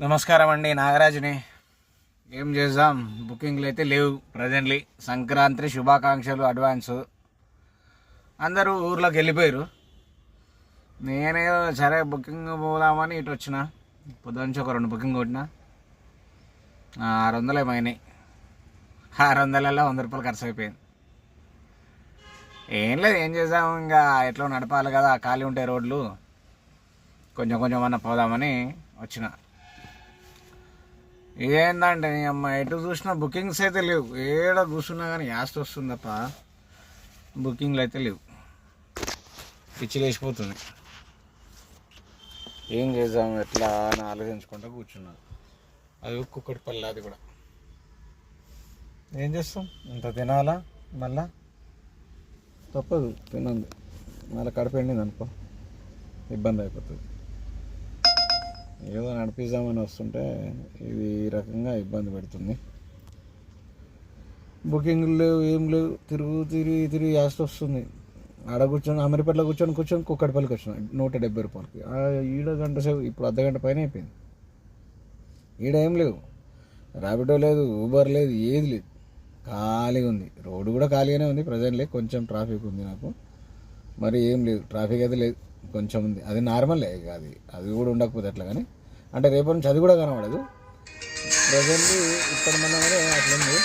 నమస్కారం అండి, నాగరాజుని. ఏం చేద్దాం, బుకింగ్లు అయితే లేవు ప్రజెంట్లీ. సంక్రాంతి శుభాకాంక్షలు అడ్వాన్సు. అందరూ ఊర్లోకి వెళ్ళిపోయారు. నేనే సరే బుకింగ్ పోదామని ఇటు వచ్చిన. పొద్దునుంచి ఒక 2 బుకింగ్ కొట్టిన. 600 ఏమైనాయి. 600లలో 100 రూపాయలు ఖర్చు అయిపోయింది. ఏం లేదు, ఏం చేద్దాం, ఇంకా ఎట్లా నడపాలి కదా, ఖాళీ ఉంటాయి రోడ్లు. కొంచెం కొంచెం అన్న పోదామని వచ్చిన. ఏందంటే అమ్మ ఎటు చూసినా బుకింగ్స్ అయితే లేవు. ఏడ కూర్చున్నా కానీ యాస్ట్ వస్తుంది తప్ప బుకింగ్లు అయితే లేవు. పిచ్చి లేచిపోతుంది. ఏం చేద్దాం, ఎట్లా అని ఆలోచించుకుంటూ కూర్చున్నాను. అది కుక్కటిపల్లి, అది కూడా ఏం చేస్తాం, ఇంత తినాలా, మళ్ళా తప్పదు, తినండి. మళ్ళీ కడుపు ఎండింది అనుకో, ఇబ్బంది అయిపోతుంది. ఏదో నడిపిద్దామని వస్తుంటే ఇది ఈ రకంగా ఇబ్బంది పెడుతుంది. బుకింగ్లు లేవు, ఏం లేవు. తిరిగి యాస్ట్ వస్తుంది. ఆడ కూర్చొని అమీర్పేటలో కూర్చొని కుక్కటిపల్లికి వచ్చిన 170 రూపాయలకి. ఈడ గంట సేపు, ఇప్పుడు అర్ధగంట పైన అయిపోయింది. ఈడ ఏం లేవు, ర్యాపిడో లేదు, ఊబర్ లేదు, ఏది లేదు, ఖాళీగా ఉంది. రోడ్డు కూడా ఖాళీగానే ఉంది ప్రజెంట్లీ. కొంచెం ట్రాఫిక్ ఉంది నాకు, మరి ఏం లేదు, ట్రాఫిక్ అయితే లేదు, కొంచెం ఉంది. అది నార్మలే, ఇక అది కూడా ఉండకపోతే ఎట్లా. కానీ అంటే రేపటి నుంచి అది కూడా కనబడదు. ప్రజెంట్లీ ఇప్పటి మన అట్లుంది.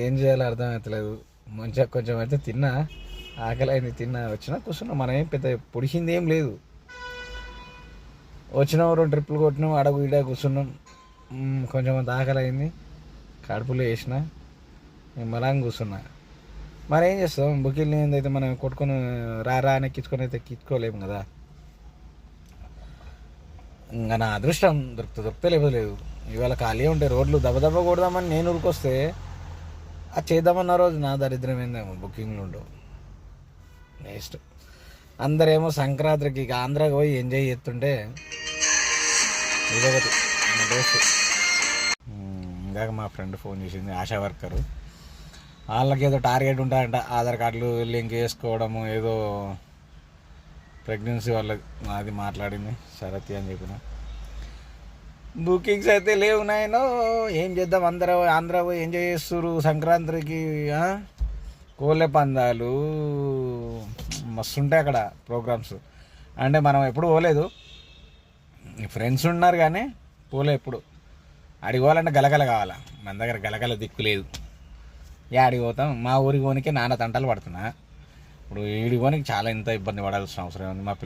ఏం చేయాలో అర్థం అవుతలేదు. మంచిగా కొంచెం అయితే తిన్నా, ఆకలి అయింది, తిన్నా, వచ్చినా కూర్చున్నా. మనం ఏం పెద్ద పొడిచింది ఏం లేదు. వచ్చినాం, 2 ట్రిప్పులు కొట్టినాం, అడగు ఈడ కూర్చున్నాం. కొంచెం అంత ఆకలి అయింది, కడుపులో వేసిన, నిమ్మలంగా కూర్చున్నా. మరి ఏం చేస్తాం, బుకింగ్ ఏందైతే మనం కొట్టుకొని రా అని ఎక్కించుకొని అయితే ఎక్కించుకోలేము కదా. ఇంకా నా అదృష్టం దొరికితే లేదు. ఇవాళ ఖాళీ ఉంటాయి రోడ్లు. దెబ్బ కొడదామని నేను ఊరికొస్తే అది చేద్దామన్న రోజు నా దరిద్రం ఏందేమో, బుకింగ్లు ఉండవు. నెక్స్ట్ అందరేమో సంక్రాంతికి ఆంధ్రాకి పోయి ఎంజాయ్ చేస్తుంటే ఇదొకటి మా దోస్తు. ఇందాక మా ఫ్రెండ్ ఫోన్ చేసింది, ఆశా వర్కరు. వాళ్ళకి ఏదో టార్గెట్ ఉంటాయంట, ఆధార్ కార్డులు లింక్ చేసుకోవడము, ఏదో ప్రెగ్నెన్సీ వాళ్ళకి. అది మాట్లాడింది, సరతి అని చెప్పిన. బుకింగ్స్ అయితే లేవు నాయనో. ఏం చేద్దాం, అందరూ ఆంధ్ర పోయి ఎంజాయ్ చేస్తున్నారు సంక్రాంతికి. కోళ్ళ పందాలు మస్తు ఉంటాయి అక్కడ ప్రోగ్రామ్స్. అంటే మనం ఎప్పుడు పోలేదు, ఫ్రెండ్స్ ఉన్నారు కానీ పోలే ఎప్పుడు. అడిగి పోవాలంటే గలగల కావాలా, మన దగ్గర గలగల దిక్కు లేదు. ఆడికి పోతాం. మా ఊరికి పోనీకే నాన్న తంటలు పడుతున్నా. ఇప్పుడు ఈడికి పోనీకి చాలా ఇంత ఇబ్బంది పడాల్సిన అవసరం ఉంది. మా